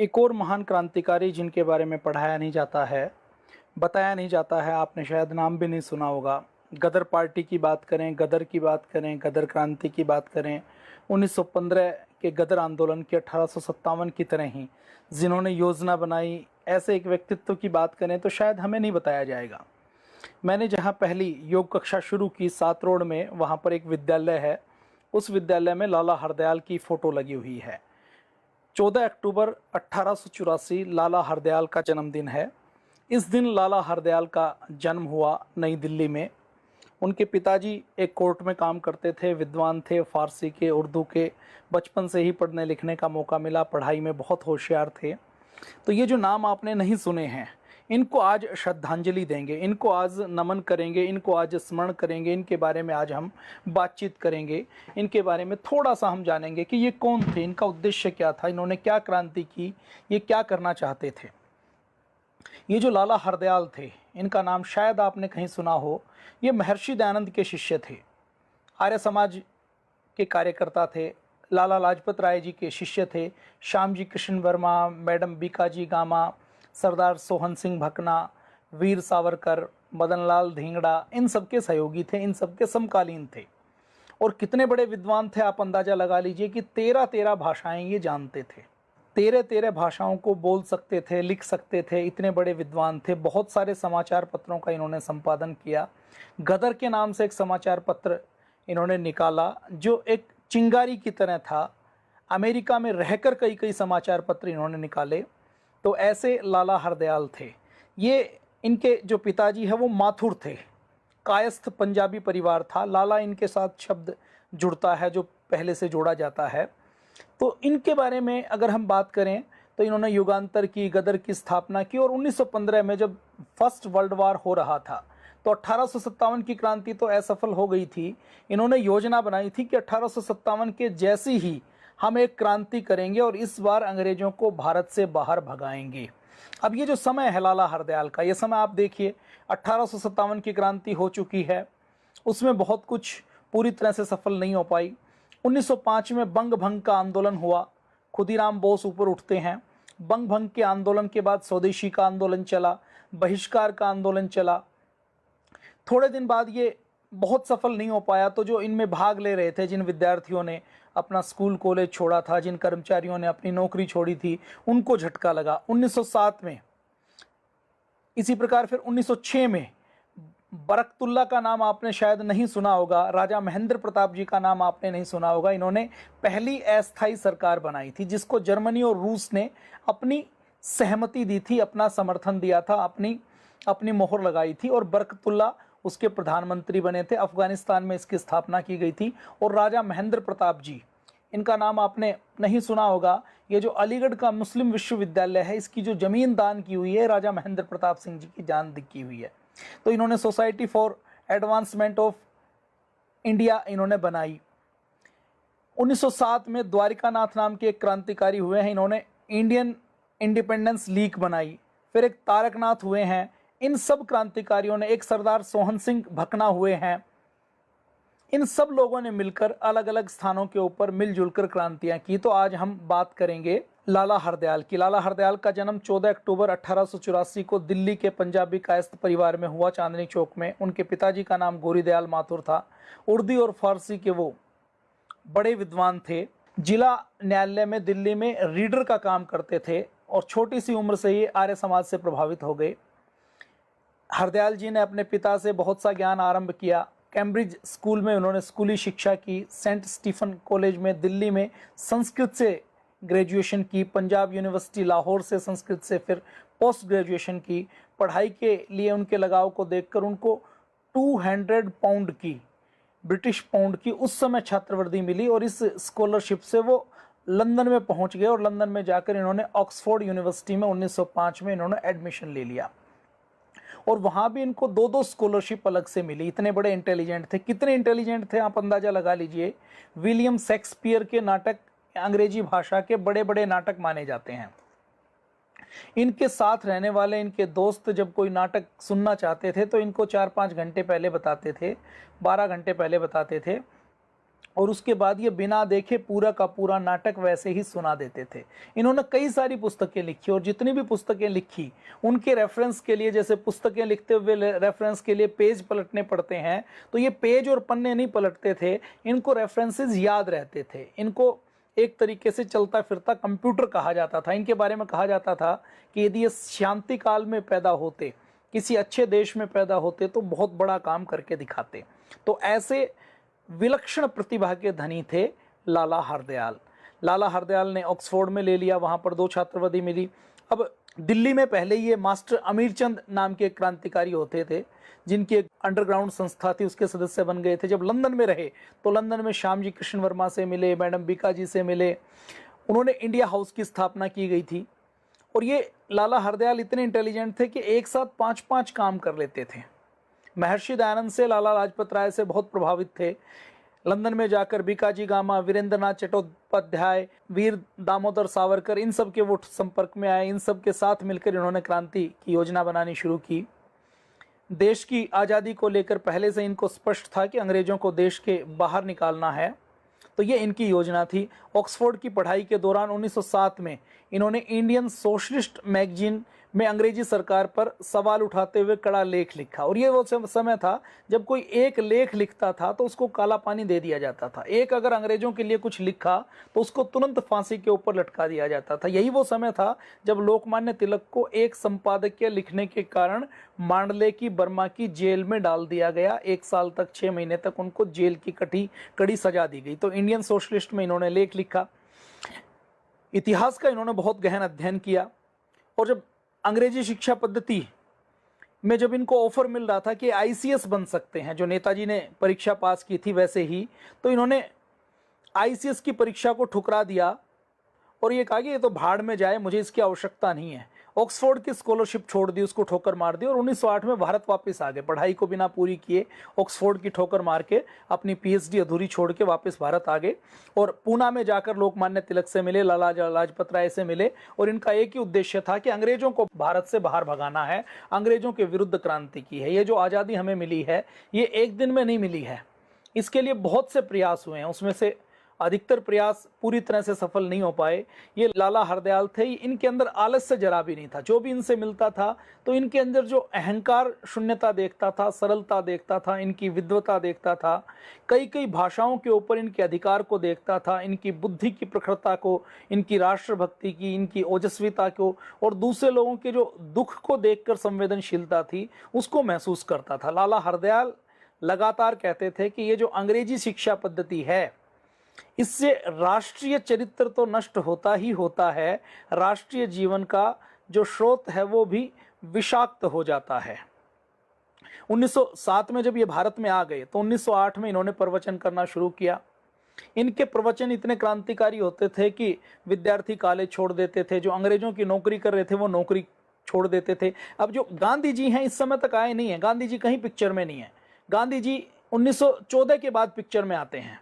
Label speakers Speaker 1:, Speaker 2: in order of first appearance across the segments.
Speaker 1: एक और महान क्रांतिकारी जिनके बारे में पढ़ाया नहीं जाता है, बताया नहीं जाता है, आपने शायद नाम भी नहीं सुना होगा। गदर पार्टी की बात करें, गदर की बात करें, गदर क्रांति की बात करें, 1915 के गदर आंदोलन की 1857 की तरह ही जिन्होंने योजना बनाई, ऐसे एक व्यक्तित्व की बात करें तो शायद हमें नहीं बताया जाएगा। मैंने जहाँ पहली योग कक्षा शुरू की सात रोड में, वहाँ पर एक विद्यालय है। उस विद्यालय में लाला हरदयाल की फ़ोटो लगी हुई है। 14 अक्टूबर 1884 लाला हरदयाल का जन्मदिन है। इस दिन लाला हरदयाल का जन्म हुआ नई दिल्ली में। उनके पिताजी एक कोर्ट में काम करते थे, विद्वान थे, फारसी के, उर्दू के, बचपन से ही पढ़ने लिखने का मौका मिला, पढ़ाई में बहुत होशियार थे। तो ये जो नाम आपने नहीं सुने हैं, इनको आज श्रद्धांजलि देंगे, इनको आज नमन करेंगे, इनको आज स्मरण करेंगे, इनके बारे में आज हम बातचीत करेंगे, इनके बारे में थोड़ा सा हम जानेंगे कि ये कौन थे, इनका उद्देश्य क्या था, इन्होंने क्या क्रांति की, ये क्या करना चाहते थे। ये जो लाला हरदयाल थे, इनका नाम शायद आपने कहीं सुना हो। ये महर्षि दयानंद के शिष्य थे, आर्य समाज के कार्यकर्ता थे, लाला लाजपत राय जी के शिष्य थे, श्याम जी कृष्ण वर्मा, मैडम बीकाजी गामा, सरदार सोहन सिंह भकना, वीर सावरकर, मदन लाल धिंगड़ा, इन सबके सहयोगी थे, इन सबके समकालीन थे। और कितने बड़े विद्वान थे, आप अंदाज़ा लगा लीजिए कि 13 भाषाएं ये जानते थे, 13 भाषाओं को बोल सकते थे, लिख सकते थे, इतने बड़े विद्वान थे। बहुत सारे समाचार पत्रों का इन्होंने संपादन किया। गदर के नाम से एक समाचार पत्र इन्होंने निकाला जो एक चिंगारी की तरह था। अमेरिका में रहकर कई कई समाचार पत्र इन्होंने निकाले। तो ऐसे लाला हरदयाल थे। ये इनके जो पिताजी है वो माथुर थे, कायस्थ पंजाबी परिवार था। लाला इनके साथ शब्द जुड़ता है जो पहले से जोड़ा जाता है। तो इनके बारे में अगर हम बात करें तो इन्होंने युगांतर की, गदर की स्थापना की। और 1915 में जब फर्स्ट वर्ल्ड वार हो रहा था तो 1857 की क्रांति तो असफल हो गई थी। इन्होंने योजना बनाई थी कि 1857 के जैसी ही हम एक क्रांति करेंगे और इस बार अंग्रेजों को भारत से बाहर भगाएंगे। अब ये जो समय है लाला हरदयाल का, ये समय आप देखिए, 1857 की क्रांति हो चुकी है, उसमें बहुत कुछ पूरी तरह से सफल नहीं हो पाई। 1905 में बंग भंग का आंदोलन हुआ, खुदीराम बोस ऊपर उठते हैं। बंग भंग के आंदोलन के बाद स्वदेशी का आंदोलन चला, बहिष्कार का आंदोलन चला। थोड़े दिन बाद ये बहुत सफल नहीं हो पाया, तो जो इनमें भाग ले रहे थे, जिन विद्यार्थियों ने अपना स्कूल कॉलेज छोड़ा था, जिन कर्मचारियों ने अपनी नौकरी छोड़ी थी, उनको झटका लगा। 1907 में इसी प्रकार फिर 1906 में बरकतुल्ला का नाम आपने शायद नहीं सुना होगा, राजा महेंद्र प्रताप जी का नाम आपने नहीं सुना होगा। इन्होंने पहली अस्थायी सरकार बनाई थी जिसको जर्मनी और रूस ने अपनी सहमति दी थी, अपना समर्थन दिया था, अपनी मोहर लगाई थी। और बरकतुल्ला उसके प्रधानमंत्री बने थे। अफगानिस्तान में इसकी स्थापना की गई थी। और राजा महेंद्र प्रताप जी, इनका नाम आपने नहीं सुना होगा। ये जो अलीगढ़ का मुस्लिम विश्वविद्यालय है, इसकी जो ज़मीन दान की हुई है, राजा महेंद्र प्रताप सिंह जी की जान की हुई है। तो इन्होंने society for advancement of India इन्होंने बनाई। 1907 में द्वारिकानाथ नाम के एक क्रांतिकारी हुए हैं, इन्होंने इंडियन इंडिपेंडेंस लीग बनाई। फिर एक तारकनाथ हुए हैं। इन सब क्रांतिकारियों ने, एक सरदार सोहन सिंह भकना हुए हैं, इन सब लोगों ने मिलकर अलग अलग स्थानों के ऊपर मिलजुल कर क्रांतियां की। तो आज हम बात करेंगे लाला हरदयाल की। लाला हरदयाल का जन्म 14 अक्टूबर 1884 को दिल्ली के पंजाबी कायस्थ परिवार में हुआ, चांदनी चौक में। उनके पिताजी का नाम गोरीदयाल माथुर था। उर्दू और फारसी के वो बड़े विद्वान थे। जिला न्यायालय में दिल्ली में रीडर का काम करते थे और छोटी सी उम्र से ही आर्य समाज से प्रभावित हो गए। हरदयाल जी ने अपने पिता से बहुत सा ज्ञान आरंभ किया। कैम्ब्रिज स्कूल में उन्होंने स्कूली शिक्षा की, सेंट स्टीफन कॉलेज में दिल्ली में संस्कृत से ग्रेजुएशन की, पंजाब यूनिवर्सिटी लाहौर से संस्कृत से फिर पोस्ट ग्रेजुएशन की। पढ़ाई के लिए उनके लगाव को देखकर उनको 200 पाउंड की, ब्रिटिश पाउंड की उस समय छात्रवृत्ति मिली और इस स्कॉलरशिप से वो लंदन में पहुंच गए। और लंदन में जाकर इन्होंने ऑक्सफोर्ड यूनिवर्सिटी में 1905 में इन्होंने एडमिशन ले लिया। और वहाँ भी इनको 2-2 स्कॉलरशिप अलग से मिली। इतने बड़े इंटेलिजेंट थे। कितने इंटेलिजेंट थे आप अंदाज़ा लगा लीजिए। विलियम शेक्सपियर के नाटक अंग्रेजी भाषा के बड़े बड़े नाटक माने जाते हैं। इनके साथ रहने वाले इनके दोस्त जब कोई नाटक सुनना चाहते थे तो इनको 4-5 घंटे पहले बताते थे, 12 घंटे पहले बताते थे। और उसके बाद ये बिना देखे पूरा का पूरा नाटक वैसे ही सुना देते थे। इन्होंने कई सारी पुस्तकें लिखी और जितनी भी पुस्तकें लिखी उनके रेफरेंस के लिए, जैसे पुस्तकें लिखते हुए रेफरेंस के लिए पेज पलटने पड़ते हैं, तो ये पेज और पन्ने नहीं पलटते थे, इनको रेफरेंसेस याद रहते थे। इनको एक तरीके से चलता फिरता कंप्यूटर कहा जाता था। इनके बारे में कहा जाता था कि यदि ये शांति काल में पैदा होते, किसी अच्छे देश में पैदा होते, तो बहुत बड़ा काम करके दिखाते। तो ऐसे विलक्षण प्रतिभा के धनी थे लाला हरदयाल। लाला हरदयाल ने ऑक्सफोर्ड में ले लिया, वहाँ पर 2 छात्रवृत्ति मिली। अब दिल्ली में पहले ये मास्टर अमीरचंद नाम के क्रांतिकारी होते थे, जिनकी एक अंडरग्राउंड संस्था थी, उसके सदस्य बन गए थे। जब लंदन में रहे तो लंदन में श्यामजी कृष्ण वर्मा से मिले, मैडम बीका जी से मिले। उन्होंने इंडिया हाउस की स्थापना की गई थी। और ये लाला हरदयाल इतने इंटेलिजेंट थे कि एक साथ 5-5 काम कर लेते थे। महर्षि दयानंद से, लाला लाजपत राय से बहुत प्रभावित थे। लंदन में जाकर बीकाजी गामा, वीरेंद्रनाथ चट्टोपाध्याय, वीर दामोदर सावरकर, इन सब के वो संपर्क में आए। इन सब के साथ मिलकर इन्होंने क्रांति की योजना बनानी शुरू की। देश की आज़ादी को लेकर पहले से इनको स्पष्ट था कि अंग्रेजों को देश के बाहर निकालना है, तो ये इनकी योजना थी। ऑक्सफोर्ड की पढ़ाई के दौरान 1907 में इन्होंने इंडियन सोशलिस्ट मैगजीन में अंग्रेजी सरकार पर सवाल उठाते हुए कड़ा लेख लिखा। और ये वो समय था जब कोई एक लेख लिखता था तो उसको काला पानी दे दिया जाता था। एक अगर अंग्रेजों के लिए कुछ लिखा तो उसको तुरंत फांसी के ऊपर लटका दिया जाता था। यही वो समय था जब लोकमान्य तिलक को एक संपादकीय लिखने के कारण मांडले की बर्मा की जेल में डाल दिया गया। 1 साल तक 6 महीने तक उनको जेल की कड़ी सजा दी गई। तो इंडियन सोशलिस्ट में इन्होंने लेख लिखा। इतिहास का इन्होंने बहुत गहन अध्ययन किया। और जब अंग्रेजी शिक्षा पद्धति में जब इनको ऑफर मिल रहा था कि आईसीएस बन सकते हैं, जो नेताजी ने परीक्षा पास की थी वैसे ही, तो इन्होंने आईसीएस की परीक्षा को ठुकरा दिया और ये कहा कि ये तो भाड़ में जाए, मुझे इसकी आवश्यकता नहीं है। ऑक्सफोर्ड की स्कॉलरशिप छोड़ दी, उसको ठोकर मार दी और 1908 में भारत वापस आ गए। पढ़ाई को बिना पूरी किए ऑक्सफोर्ड की ठोकर मार के अपनी पीएचडी अधूरी छोड़ के वापस भारत आ गए और पूना में जाकर लोकमान्य तिलक से मिले, लाला लाजपत राय से मिले। और इनका एक ही उद्देश्य था कि अंग्रेजों को भारत से बाहर भगाना है, अंग्रेजों के विरुद्ध क्रांति की है। ये जो आज़ादी हमें मिली है ये एक दिन में नहीं मिली है, इसके लिए बहुत से प्रयास हुए हैं। उसमें से अधिकतर प्रयास पूरी तरह से सफल नहीं हो पाए। ये लाला हरदयाल थे, इनके अंदर आलस्य जरा भी नहीं था। जो भी इनसे मिलता था तो इनके अंदर जो अहंकार शून्यता देखता था, सरलता देखता था, इनकी विद्वता देखता था, कई भाषाओं के ऊपर इनके अधिकार को देखता था, इनकी बुद्धि की प्रखरता को, इनकी राष्ट्रभक्ति की, इनकी ओजस्विता को और दूसरे लोगों के जो दुख को देखकर संवेदनशीलता थी उसको महसूस करता था। लाला हरदयाल लगातार कहते थे कि ये जो अंग्रेजी शिक्षा पद्धति है इससे राष्ट्रीय चरित्र तो नष्ट होता ही होता है, राष्ट्रीय जीवन का जो स्रोत है वो भी विषाक्त हो जाता है। 1907 में जब ये भारत में आ गए तो 1908 में इन्होंने प्रवचन करना शुरू किया। इनके प्रवचन इतने क्रांतिकारी होते थे कि विद्यार्थी कॉलेज छोड़ देते थे, जो अंग्रेजों की नौकरी कर रहे थे वो नौकरी छोड़ देते थे। अब जो गांधी जी हैं इस समय तक आए नहीं है, गांधी जी कहीं पिक्चर में नहीं है। गांधी जी 1914 के बाद पिक्चर में आते हैं।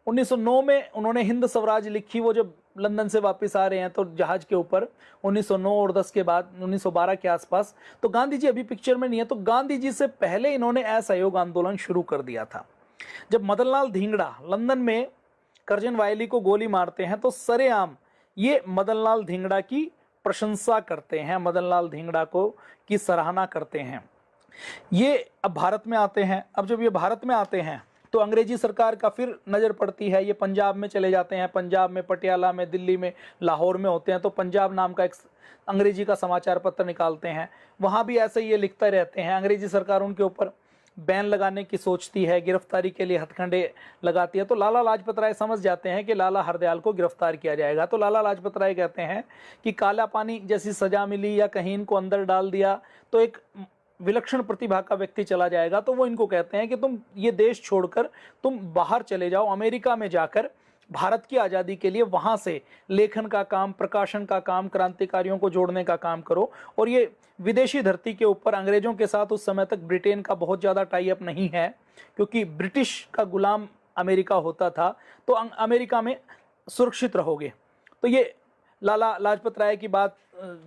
Speaker 1: 1909 में उन्होंने हिंद स्वराज लिखी, वो जब लंदन से वापस आ रहे हैं तो जहाज के ऊपर 1909 और 10 के बाद 1912 के आसपास, तो गांधी जी अभी पिक्चर में नहीं है। तो गांधी जी से पहले इन्होंने असहयोग आंदोलन शुरू कर दिया था। जब मदनलाल धींगड़ा लंदन में करजन वायली को गोली मारते हैं तो सरेआम ये मदनलाल धींगड़ा की प्रशंसा करते हैं, मदनलाल धींगड़ा को की सराहना करते हैं। ये अब भारत में आते हैं। अब जब ये भारत में आते हैं तो अंग्रेजी सरकार का फिर नज़र पड़ती है। ये पंजाब में चले जाते हैं, पंजाब में, पटियाला में, दिल्ली में, लाहौर में होते हैं। तो पंजाब नाम का एक अंग्रेजी का समाचार पत्र निकालते हैं, वहाँ भी ऐसे ये लिखते रहते हैं। अंग्रेजी सरकार उनके ऊपर बैन लगाने की सोचती है, गिरफ्तारी के लिए हथकंडे लगाती है। तो लाला लाजपत राय समझ जाते हैं कि लाला हरदयाल को गिरफ्तार किया जाएगा। तो लाला लाजपत राय कहते हैं कि काला पानी जैसी सज़ा मिली या कहीं इनको अंदर डाल दिया तो एक विलक्षण प्रतिभा का व्यक्ति चला जाएगा। तो वो इनको कहते हैं कि तुम ये देश छोड़कर तुम बाहर चले जाओ, अमेरिका में जाकर भारत की आज़ादी के लिए वहाँ से लेखन का काम, प्रकाशन का काम, क्रांतिकारियों को जोड़ने का काम करो। और ये विदेशी धरती के ऊपर अंग्रेज़ों के साथ उस समय तक ब्रिटेन का बहुत ज़्यादा टाई अप नहीं है, क्योंकि ब्रिटिश का गुलाम अमेरिका होता था। तो अमेरिका में सुरक्षित रहोगे। तो ये लाला लाजपत राय की बात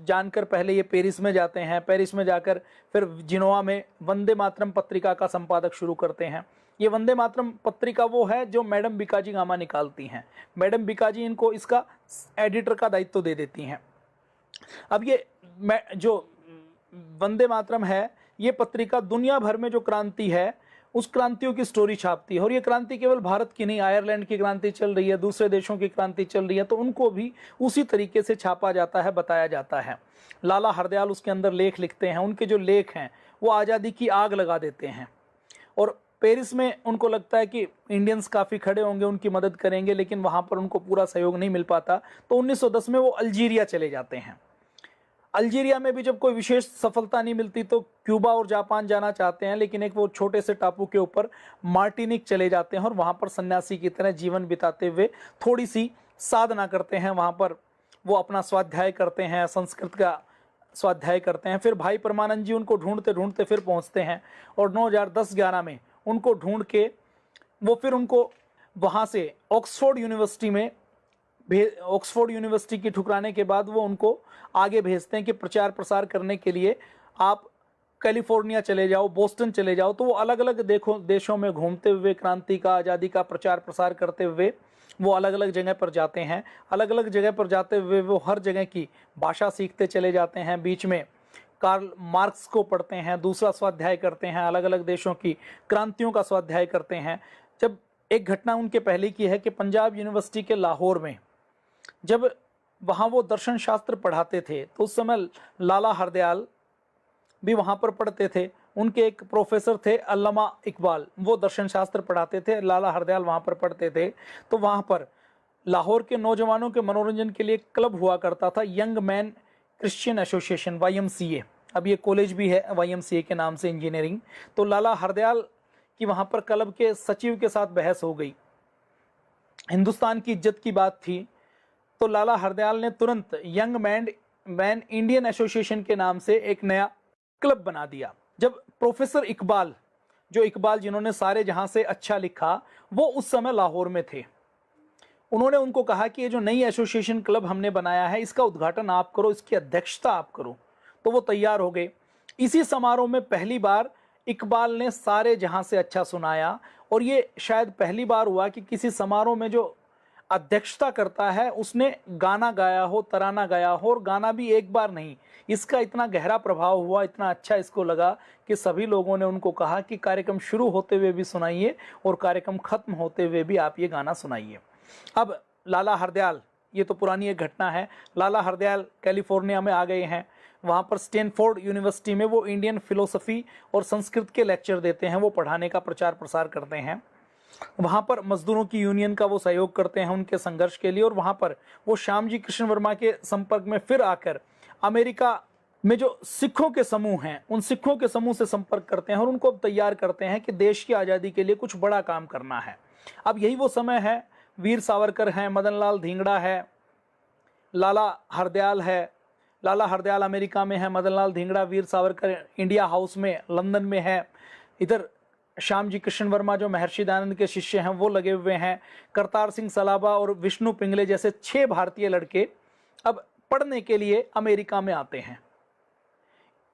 Speaker 1: जानकर पहले ये पेरिस में जाते हैं। पेरिस में जाकर फिर जिनोवा में वंदे मातरम पत्रिका का संपादक शुरू करते हैं। ये वंदे मातरम पत्रिका वो है जो मैडम बीकाजी गामा निकालती हैं। मैडम बीकाजी इनको इसका एडिटर का दायित्व दे देती हैं। अब ये जो वंदे मातरम है, ये पत्रिका दुनिया भर में जो क्रांति है उस क्रांतियों की स्टोरी छापती है। और ये क्रांति केवल भारत की नहीं, आयरलैंड की क्रांति चल रही है, दूसरे देशों की क्रांति चल रही है, तो उनको भी उसी तरीके से छापा जाता है, बताया जाता है। लाला हरदयाल उसके अंदर लेख लिखते हैं। उनके जो लेख हैं वो आज़ादी की आग लगा देते हैं। और पेरिस में उनको लगता है कि इंडियंस काफ़ी खड़े होंगे, उनकी मदद करेंगे, लेकिन वहाँ पर उनको पूरा सहयोग नहीं मिल पाता। तो 1910 में वो अल्जीरिया चले जाते हैं। अल्जीरिया में भी जब कोई विशेष सफलता नहीं मिलती तो क्यूबा और जापान जाना चाहते हैं, लेकिन एक वो छोटे से टापू के ऊपर मार्टिनिक चले जाते हैं और वहाँ पर सन्यासी की तरह जीवन बिताते हुए थोड़ी सी साधना करते हैं। वहाँ पर वो अपना स्वाध्याय करते हैं, संस्कृत का स्वाध्याय करते हैं। फिर भाई परमानंद जी उनको ढूंढते ढूंढते फिर पहुँचते हैं और 2010-11 में उनको ढूंढ के वो फिर उनको वहाँ से ऑक्सफोर्ड यूनिवर्सिटी की ठुकराने के बाद वो उनको आगे भेजते हैं कि प्रचार प्रसार करने के लिए आप कैलिफोर्निया चले जाओ, बोस्टन चले जाओ। तो वो अलग अलग देशों में घूमते हुए क्रांति का, आज़ादी का प्रचार प्रसार करते हुए वो अलग अलग जगह पर जाते हैं। अलग अलग जगह पर जाते हुए वो हर जगह की भाषा सीखते चले जाते हैं। बीच में कार्ल मार्क्स को पढ़ते हैं, दूसरा स्वाध्याय करते हैं, अलग अलग देशों की क्रांतियों का स्वाध्याय करते हैं। जब एक घटना उनके पहले की है कि पंजाब यूनिवर्सिटी के लाहौर में जब वहाँ वो दर्शन शास्त्र पढ़ाते थे तो उस समय लाला हरदयाल भी वहाँ पर पढ़ते थे। उनके एक प्रोफेसर थे अल्लामा इकबाल, वो दर्शन शास्त्र पढ़ाते थे, लाला हरदयाल वहाँ पर पढ़ते थे। तो वहाँ पर लाहौर के नौजवानों के मनोरंजन के लिए क्लब हुआ करता था, young man Christian association, YMCA। अब ये कॉलेज भी है YMCA के नाम से, इंजीनियरिंग। तो लाला हरदयाल की वहाँ पर क्लब के सचिव के साथ बहस हो गई। हिंदुस्तान की इज्जत की बात थी। तो लाला हरदयाल ने तुरंत यंग मैन इंडियन एसोसिएशन के नाम से एक नया क्लब बना दिया। जब प्रोफेसर इकबाल, जो इकबाल जिन्होंने सारे जहां से अच्छा लिखा, वो उस समय लाहौर में थे, उन्होंने उनको कहा कि ये जो नई एसोसिएशन क्लब हमने बनाया है इसका उद्घाटन आप करो, इसकी अध्यक्षता आप करो। तो वो तैयार हो गए। इसी समारोह में पहली बार इकबाल ने सारे जहां से अच्छा सुनाया। और ये शायद पहली बार हुआ कि किसी समारोह में जो अध्यक्षता करता है उसने गाना गाया हो, तराना गाया हो, और गाना भी एक बार नहीं। इसका इतना गहरा प्रभाव हुआ, इतना अच्छा इसको लगा कि सभी लोगों ने उनको कहा कि कार्यक्रम शुरू होते हुए भी सुनाइए और कार्यक्रम खत्म होते हुए भी आप ये गाना सुनाइए। अब लाला हरदयाल, ये तो पुरानी एक घटना है, लाला हरदयाल कैलिफोर्निया में आ गए हैं। वहाँ पर स्टैनफोर्ड यूनिवर्सिटी में वो इंडियन फिलोसफी और संस्कृत के लेक्चर देते हैं, वो पढ़ाने का प्रचार प्रसार करते हैं। वहाँ पर मजदूरों की यूनियन का वो सहयोग करते हैं उनके संघर्ष के लिए। और वहाँ पर वो श्यामजी कृष्ण वर्मा के संपर्क में फिर आकर अमेरिका में जो सिखों के समूह हैं उन सिखों के समूह से संपर्क करते हैं और उनको तैयार करते हैं कि देश की आज़ादी के लिए कुछ बड़ा काम करना है। अब यही वो समय है, वीर सावरकर हैं, मदन लाल धिंगड़ा है, लाला हरदयाल है। लाला हरदयाल अमेरिका में है, मदन लाल धिंगड़ा, वीर सावरकर इंडिया हाउस में लंदन में है। इधर श्यामजी कृष्ण वर्मा जो महर्षि दयानंद के शिष्य हैं वो लगे हुए हैं। करतार सिंह सलाबा और विष्णु पिंगले जैसे 6 भारतीय लड़के अब पढ़ने के लिए अमेरिका में आते हैं,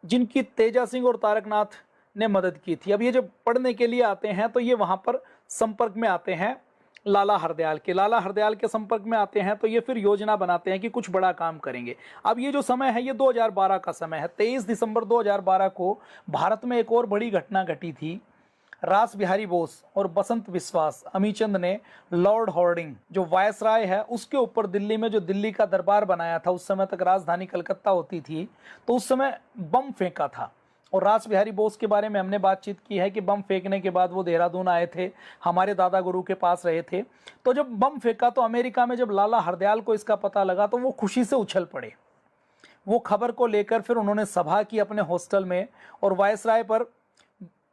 Speaker 1: जिनकी तेजा सिंह और तारकनाथ ने मदद की थी। अब ये जब पढ़ने के लिए आते हैं तो ये वहाँ पर संपर्क में आते हैं लाला हरदयाल के संपर्क में आते हैं। तो ये फिर योजना बनाते हैं कि कुछ बड़ा काम करेंगे। अब ये जो समय है ये 2012 का समय है। 23 दिसंबर 2012 को भारत में एक और बड़ी घटना घटी थी। रास बिहारी बोस और बसंत विश्वास अमीचंद ने लॉर्ड हॉर्डिंग जो वायसराय है उसके ऊपर दिल्ली में जो दिल्ली का दरबार बनाया था, उस समय तक राजधानी कलकत्ता होती थी, तो उस समय बम फेंका था। और रास बिहारी बोस के बारे में हमने बातचीत की है कि बम फेंकने के बाद वो देहरादून आए थे, हमारे दादा गुरु के पास रहे थे। तो जब बम फेंका तो अमेरिका में जब लाला हरदयाल को इसका पता लगा तो वो खुशी से उछल पड़े। वो खबर को लेकर फिर उन्होंने सभा की अपने हॉस्टल में और वायसराय पर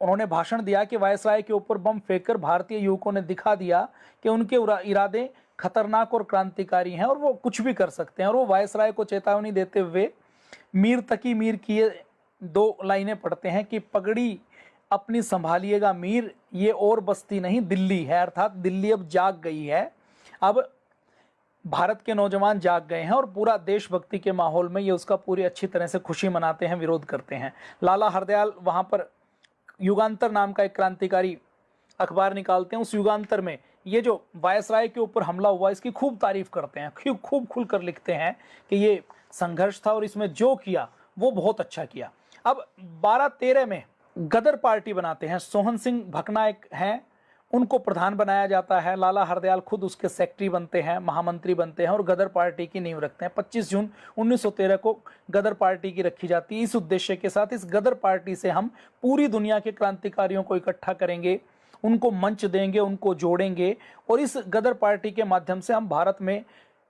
Speaker 1: उन्होंने भाषण दिया कि वायसराय के ऊपर बम फेंककर भारतीय युवकों ने दिखा दिया कि उनके इरादे खतरनाक और क्रांतिकारी हैं और वो कुछ भी कर सकते हैं। और वो वायसराय को चेतावनी देते हुए मीर तकी मीर किए 2 लाइनें पढ़ते हैं कि पगड़ी अपनी संभालिएगा मीर, ये और बस्ती नहीं दिल्ली है। अर्थात दिल्ली अब जाग गई है, अब भारत के नौजवान जाग गए हैं और पूरा देशभक्ति के माहौल में ये उसका पूरी अच्छी तरह से खुशी मनाते हैं, विरोध करते हैं। लाला हरदयाल वहाँ पर युगांतर नाम का एक क्रांतिकारी अखबार निकालते हैं, उस युगांतर में ये जो वायसराय के ऊपर हमला हुआ इसकी खूब तारीफ करते हैं, खूब खुलकर लिखते हैं कि ये संघर्ष था और इसमें जो किया वो बहुत अच्छा किया। अब 12-13 में गदर पार्टी बनाते हैं, सोहन सिंह भकनायक हैं, उनको प्रधान बनाया जाता है, लाला हरदयाल खुद उसके सेक्रेटरी बनते हैं, महामंत्री बनते हैं और गदर पार्टी की नींव रखते हैं। 25 जून 1913 को गदर पार्टी की रखी जाती है इस उद्देश्य के साथ, इस गदर पार्टी से हम पूरी दुनिया के क्रांतिकारियों को इकट्ठा करेंगे, उनको मंच देंगे, उनको जोड़ेंगे और इस गदर पार्टी के माध्यम से हम भारत में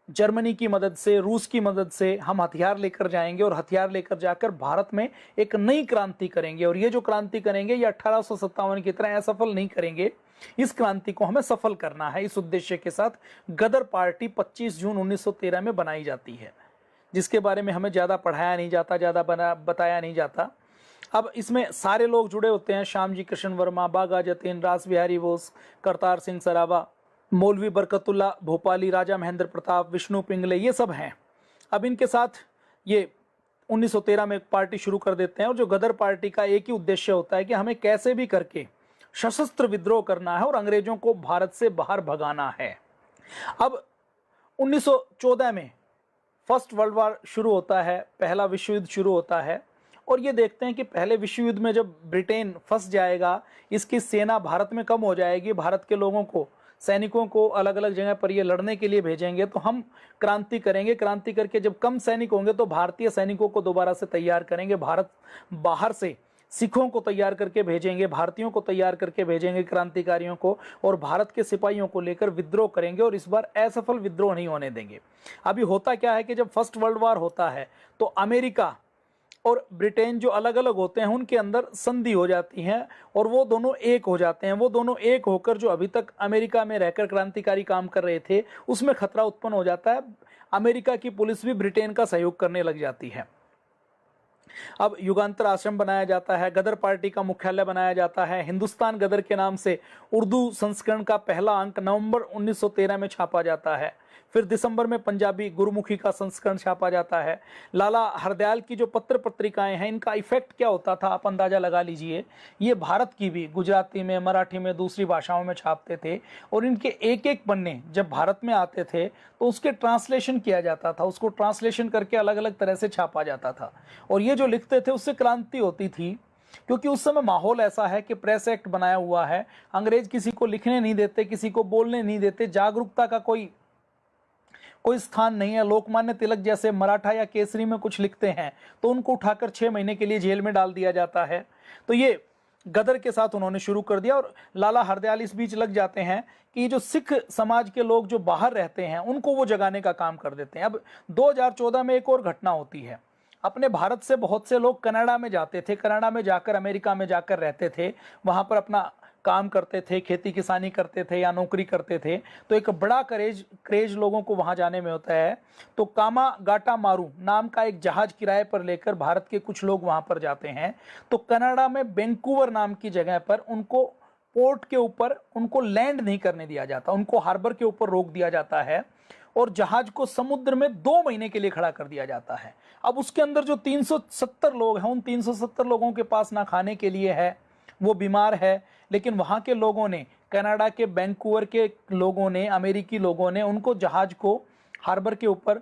Speaker 1: जर्मनी की मदद से, रूस की मदद से हम हथियार लेकर जाएंगे और हथियार लेकर जाकर भारत में एक नई क्रांति करेंगे। और ये जो क्रांति करेंगे ये 1857 की तरह असफल नहीं करेंगे, इस क्रांति को हमें सफल करना है। इस उद्देश्य के साथ गदर पार्टी 25 जून 1913 में बनाई जाती है, जिसके बारे में हमें ज़्यादा पढ़ाया नहीं जाता, ज़्यादा बताया नहीं जाता। अब इसमें सारे लोग जुड़े होते हैं, श्यामजी कृष्ण वर्मा, बागा जतीन, रास बिहारी बोस, करतार सिंह सराबा, मौलवी बरकतुल्ला भोपाली, राजा महेंद्र प्रताप, विष्णु पिंगले, ये सब हैं। अब इनके साथ ये 1913 में एक पार्टी शुरू कर देते हैं और जो गदर पार्टी का एक ही उद्देश्य होता है कि हमें कैसे भी करके सशस्त्र विद्रोह करना है और अंग्रेजों को भारत से बाहर भगाना है। अब 1914 में फर्स्ट वर्ल्ड वॉर शुरू होता है, पहला विश्व युद्ध शुरू होता है और ये देखते हैं कि पहले विश्व युद्ध में जब ब्रिटेन फंस जाएगा, इसकी सेना भारत में कम हो जाएगी, भारत के लोगों को, सैनिकों को अलग अलग जगह पर ये लड़ने के लिए भेजेंगे, तो हम क्रांति करेंगे, क्रांति करके जब कम सैनिक होंगे तो भारतीय सैनिकों को दोबारा से तैयार करेंगे, भारत बाहर से सिखों को तैयार करके भेजेंगे, भारतीयों को तैयार करके भेजेंगे, क्रांतिकारियों को, और भारत के सिपाहियों को लेकर विद्रोह करेंगे और इस बार असफल विद्रोह नहीं होने देंगे। अभी होता क्या है कि जब फर्स्ट वर्ल्ड वॉर होता है तो अमेरिका और ब्रिटेन जो अलग अलग होते हैं उनके अंदर संधि हो जाती है और वो दोनों एक हो जाते हैं। वो दोनों एक होकर जो अभी तक अमेरिका में रहकर क्रांतिकारी काम कर रहे थे उसमें खतरा उत्पन्न हो जाता है। अमेरिका की पुलिस भी ब्रिटेन का सहयोग करने लग जाती है। अब युगांतर आश्रम बनाया जाता है, गदर पार्टी का मुख्यालय बनाया जाता है, हिंदुस्तान गदर के नाम से उर्दू संस्करण का पहला अंक नवंबर 1913 में छापा जाता है। फिर दिसंबर में पंजाबी गुरुमुखी का संस्करण छापा जाता है। लाला हरदयाल की जो पत्र पत्रिकाएं हैं इनका इफेक्ट क्या होता था आप अंदाजा लगा लीजिए। ये भारत की भी गुजराती में, मराठी में, दूसरी भाषाओं में छापते थे और इनके एक एक पन्ने जब भारत में आते थे तो उसके ट्रांसलेशन किया जाता था, उसको ट्रांसलेशन करके अलग अलग तरह से छापा जाता था और ये जो लिखते थे उससे क्रांति होती थी। क्योंकि उस समय माहौल ऐसा है कि प्रेस एक्ट बनाया हुआ है, अंग्रेज किसी को लिखने नहीं देते, किसी को बोलने नहीं देते, जागरूकता का कोई स्थान नहीं है। लोकमान्य तिलक जैसे मराठा या केसरी में कुछ लिखते हैं तो उनको उठाकर 6 महीने के लिए जेल में डाल दिया जाता है। तो ये गदर के साथ उन्होंने शुरू कर दिया और लाला हरदयाल इस बीच लग जाते हैं कि जो सिख समाज के लोग जो बाहर रहते हैं उनको वो जगाने का काम कर देते हैं। अब 2014 में एक और घटना होती है। अपने भारत से बहुत से लोग कनाडा में जाते थे, कनाडा में जाकर, अमेरिका में जाकर रहते थे, वहाँ पर अपना काम करते थे, खेती किसानी करते थे या नौकरी करते थे। तो एक बड़ा क्रेज लोगों को वहाँ जाने में होता है। तो कामागाटा मारू नाम का एक जहाज किराए पर लेकर भारत के कुछ लोग वहाँ पर जाते हैं। तो कनाडा में वैंकूवर नाम की जगह पर उनको पोर्ट के ऊपर उनको लैंड नहीं करने दिया जाता, उनको हार्बर के ऊपर रोक दिया जाता है और जहाज को समुद्र में 2 महीने के लिए खड़ा कर दिया जाता है। अब उसके अंदर जो 370 लोग हैं उन 370 लोगों के पास ना खाने के लिए है, वो बीमार है, लेकिन वहाँ के लोगों ने, कनाडा के वैंकूवर के लोगों ने, अमेरिकी लोगों ने उनको जहाज को हार्बर के ऊपर,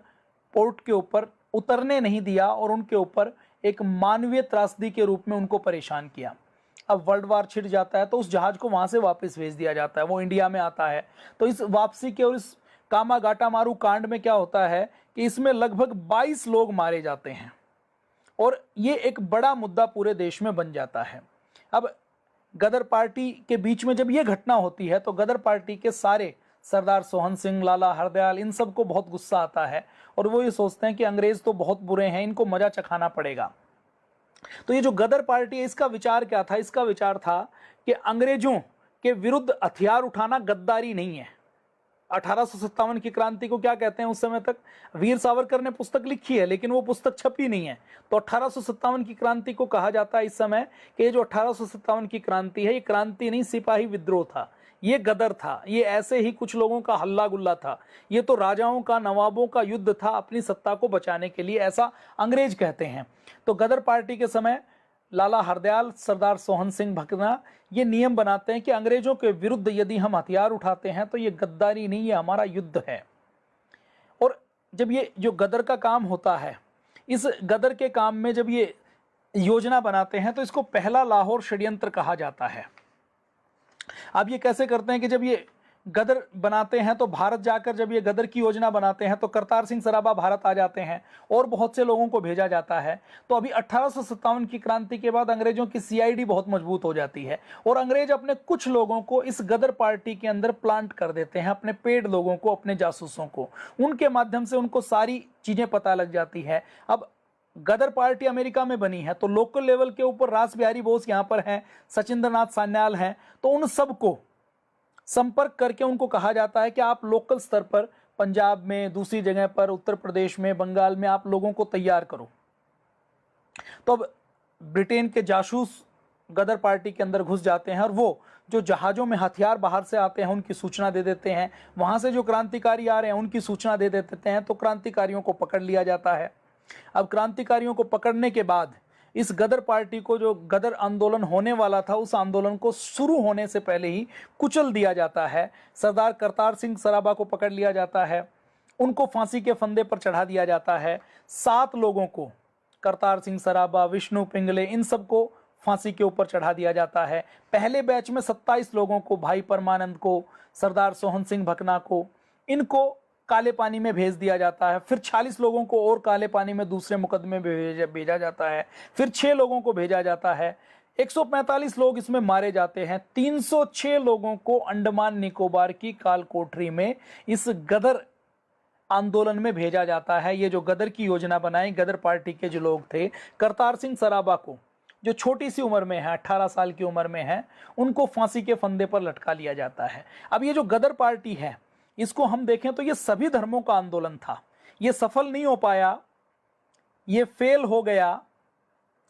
Speaker 1: पोर्ट के ऊपर उतरने नहीं दिया और उनके ऊपर एक मानवीय त्रासदी के रूप में उनको परेशान किया। अब वर्ल्ड वार छिड़ जाता है तो उस जहाज को वहाँ से वापस भेज दिया जाता है, वो इंडिया में आता है। तो इस वापसी के और इस कामागाटा मारू कांड में क्या होता है कि इसमें लगभग 22 लोग मारे जाते हैं और ये एक बड़ा मुद्दा पूरे देश में बन जाता है। अब गदर पार्टी के बीच में जब ये घटना होती है तो गदर पार्टी के सारे सरदार सोहन सिंह, लाला हरदयाल, इन सब को बहुत गुस्सा आता है और वो ये सोचते हैं कि अंग्रेज तो बहुत बुरे हैं, इनको मजा चखाना पड़ेगा। तो ये जो गदर पार्टी है इसका विचार क्या था? इसका विचार था कि अंग्रेजों के विरुद्ध हथियार उठाना गद्दारी नहीं है। 1857 की क्रांति को क्या कहते हैं? उस समय तक वीर सावरकर ने पुस्तक लिखी है लेकिन वो पुस्तक छपी नहीं है। तो 1857 की क्रांति को कहा जाता है इस समय कि जो 1857 की क्रांति है ये क्रांति नहीं, सिपाही विद्रोह था, ये गदर था, ये ऐसे ही कुछ लोगों का हल्ला गुल्ला था, ये तो राजाओं का, नवाबों का युद्ध था अपनी सत्ता को बचाने के लिए, ऐसा अंग्रेज कहते हैं। तो गदर पार्टी के समय लाला हरदयाल, सरदार सोहन सिंह भकना ये नियम बनाते हैं कि अंग्रेजों के विरुद्ध यदि हम हथियार उठाते हैं तो ये गद्दारी नहीं, ये हमारा युद्ध है। और जब ये जो गदर का काम होता है, इस गदर के काम में जब ये योजना बनाते हैं तो इसको पहला लाहौर षड्यंत्र कहा जाता है। अब ये कैसे करते हैं कि जब ये गदर बनाते हैं तो भारत जाकर जब ये गदर की योजना बनाते हैं तो करतार सिंह सराबा भारत आ जाते हैं और बहुत से लोगों को भेजा जाता है। तो अभी 1857 की क्रांति के बाद अंग्रेजों की सीआईडी बहुत मजबूत हो जाती है और अंग्रेज अपने कुछ लोगों को इस गदर पार्टी के अंदर प्लांट कर देते हैं, अपने पेड लोगों को, अपने जासूसों को। उनके माध्यम से उनको सारी चीजें पता लग जाती है। अब गदर पार्टी अमेरिका में बनी है तो लोकल लेवल के ऊपर रास बिहारी बोस यहाँ पर हैं, सचिंद्रनाथ सान्याल हैं, तो उन सबको संपर्क करके उनको कहा जाता है कि आप लोकल स्तर पर पंजाब में, दूसरी जगह पर, उत्तर प्रदेश में, बंगाल में आप लोगों को तैयार करो। तो अब ब्रिटेन के जासूस गदर पार्टी के अंदर घुस जाते हैं और वो जो जहाज़ों में हथियार बाहर से आते हैं उनकी सूचना दे देते हैं, वहाँ से जो क्रांतिकारी आ रहे हैं उनकी सूचना दे देते हैं, तो क्रांतिकारियों को पकड़ लिया जाता है। अब क्रांतिकारियों को पकड़ने के बाद इस गदर पार्टी को, जो गदर आंदोलन होने वाला था, उस आंदोलन को शुरू होने से पहले ही कुचल दिया जाता है। सरदार करतार सिंह सराबा को पकड़ लिया जाता है, उनको फांसी के फंदे पर चढ़ा दिया जाता है। 7 लोगों को, करतार सिंह सराबा, विष्णु पिंगले, इन सबको फांसी के ऊपर चढ़ा दिया जाता है। पहले बैच में 27 लोगों को, भाई परमानंद को, सरदार सोहन सिंह भकना को, इनको काले पानी में भेज दिया जाता है। फिर 40 लोगों को और काले पानी में दूसरे मुकदमे में भेजा जाता है। फिर 6 लोगों को भेजा जाता है। 145 लोग इसमें मारे जाते हैं। 306 लोगों को अंडमान निकोबार की काल कोठरी में इस गदर आंदोलन में भेजा जाता है। ये जो गदर की योजना बनाई, गदर पार्टी के जो लोग थे, करतार सिंह सराबा को, जो छोटी सी उम्र में है, 18 साल की उम्र में है, उनको फांसी के फंदे पर लटका लिया जाता है। अब ये जो गदर पार्टी है, इसको हम देखें तो ये सभी धर्मों का आंदोलन था। ये सफल नहीं हो पाया, ये फेल हो गया,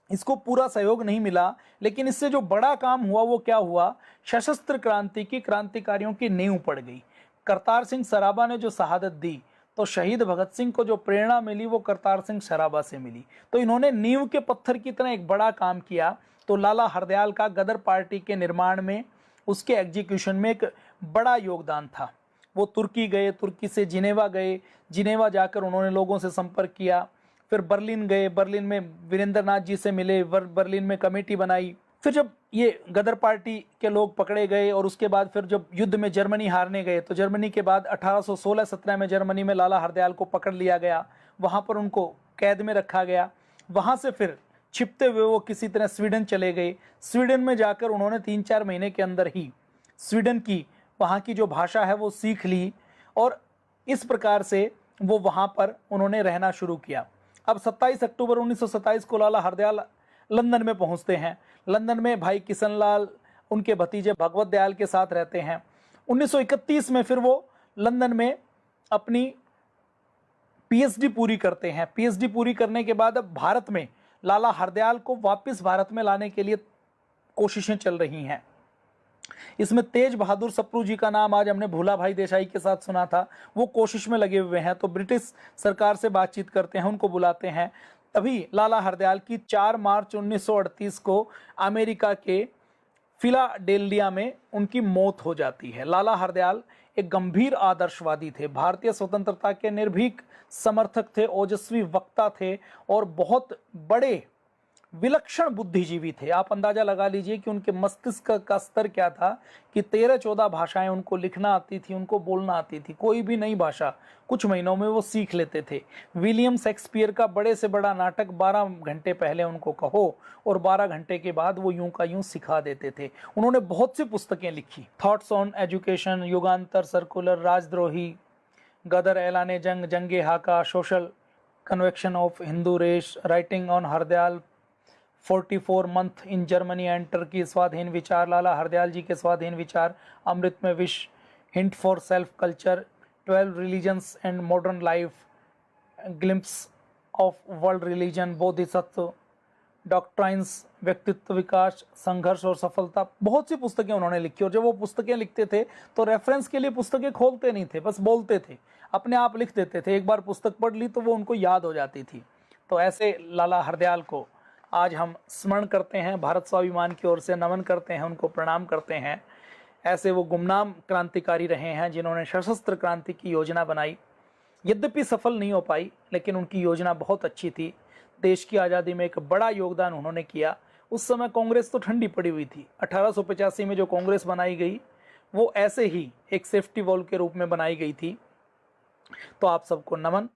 Speaker 1: इसको पूरा सहयोग नहीं मिला। लेकिन इससे जो बड़ा काम हुआ वो क्या हुआ, सशस्त्र क्रांति की क्रांतिकारियों की नींव पड़ गई। करतार सिंह सराबा ने जो शहादत दी, तो शहीद भगत सिंह को जो प्रेरणा मिली वो करतार सिंह सराबा से मिली। तो इन्होंने नींव के पत्थर की तरह एक बड़ा काम किया। तो लाला हरदयाल का गदर पार्टी के निर्माण में, उसके एग्जीक्यूशन में एक बड़ा योगदान था। वो तुर्की गए, तुर्की से जिनेवा गए, जिनेवा जाकर उन्होंने लोगों से संपर्क किया। फिर बर्लिन गए, बर्लिन में वीरेंद्र नाथ जी से मिले, बर्लिन में कमेटी बनाई। फिर जब ये गदर पार्टी के लोग पकड़े गए और उसके बाद फिर जब युद्ध में जर्मनी हारने गए, तो जर्मनी के बाद 1816-17 में जर्मनी में लाला हरदयाल को पकड़ लिया गया, वहाँ पर उनको कैद में रखा गया। वहाँ से फिर छिपते हुए वो किसी तरह स्वीडन चले गए। स्वीडन में जाकर उन्होंने 3-4 महीने के अंदर ही स्वीडन की, वहाँ की जो भाषा है वो सीख ली और इस प्रकार से वो वहाँ पर उन्होंने रहना शुरू किया। अब 27 अक्टूबर 1927 को लाला हरदयाल लंदन में पहुँचते हैं। लंदन में भाई किशनलाल, उनके भतीजे भगवत दयाल के साथ रहते हैं। 1931 में फिर वो लंदन में अपनी पीएचडी पूरी करते हैं। पीएचडी पूरी करने के बाद अब भारत में लाला हरदयाल को वापस भारत में लाने के लिए कोशिशें चल रही हैं। इसमें तेज बहादुर सप्रू जी का नाम आज हमने भूला भाई देसाई के साथ सुना था, वो कोशिश में लगे हुए हैं। तो ब्रिटिश सरकार से बातचीत करते हैं, उनको बुलाते हैं। तभी लाला हरदयाल की 4 मार्च 1938 को अमेरिका के फिलाडेल्फिया में उनकी मौत हो जाती है। लाला हरदयाल एक गंभीर आदर्शवादी थे, भारतीय स्वतंत्रता के निर्भीक समर्थक थे, ओजस्वी वक्ता थे और बहुत बड़े विलक्षण बुद्धिजीवी थे। आप अंदाजा लगा लीजिए कि उनके मस्तिष्क का स्तर क्या था कि 13-14 भाषाएं उनको लिखना आती थी, उनको बोलना आती थी। कोई भी नई भाषा कुछ महीनों में वो सीख लेते थे। विलियम शेक्सपियर का बड़े से बड़ा नाटक 12 घंटे पहले उनको कहो और 12 घंटे के बाद वो यूं का यूं सिखा देते थे। उन्होंने बहुत सी पुस्तकें लिखी, thoughts on education, Yugantar, circular, Rajdrohi, Ghadar, Ailane Jang, जंगे हाका, social convection of Hindu race, writing on Hardayal, 44 month in Germany and Turkey, Swadhin Vichar, लाला हरदयाल जी के स्वाधीन विचार, अमृत में विश, hint for self culture, 12 religions and modern life, glimpse of world religion, बोधिसत्व, डॉक्ट्राइन्स, व्यक्तित्व विकास, संघर्ष और सफलता। बहुत सी पुस्तकें उन्होंने लिखी और जब वो पुस्तकें लिखते थे तो रेफरेंस के लिए पुस्तकें खोलते नहीं थे, बस बोलते थे, अपने आप लिख देते थे। एक बार पुस्तक पढ़ ली तो वो उनको याद हो जाती थी। तो ऐसे लाला हरदयाल को आज हम स्मरण करते हैं, भारत स्वाभिमान की ओर से नमन करते हैं, उनको प्रणाम करते हैं। ऐसे वो गुमनाम क्रांतिकारी रहे हैं जिन्होंने सशस्त्र क्रांति की योजना बनाई। यद्यपि सफल नहीं हो पाई, लेकिन उनकी योजना बहुत अच्छी थी। देश की आज़ादी में एक बड़ा योगदान उन्होंने किया। उस समय कांग्रेस तो ठंडी पड़ी हुई थी। 1885 में जो कांग्रेस बनाई गई वो ऐसे ही एक सेफ्टी वॉल्व के रूप में बनाई गई थी। तो आप सबको नमन।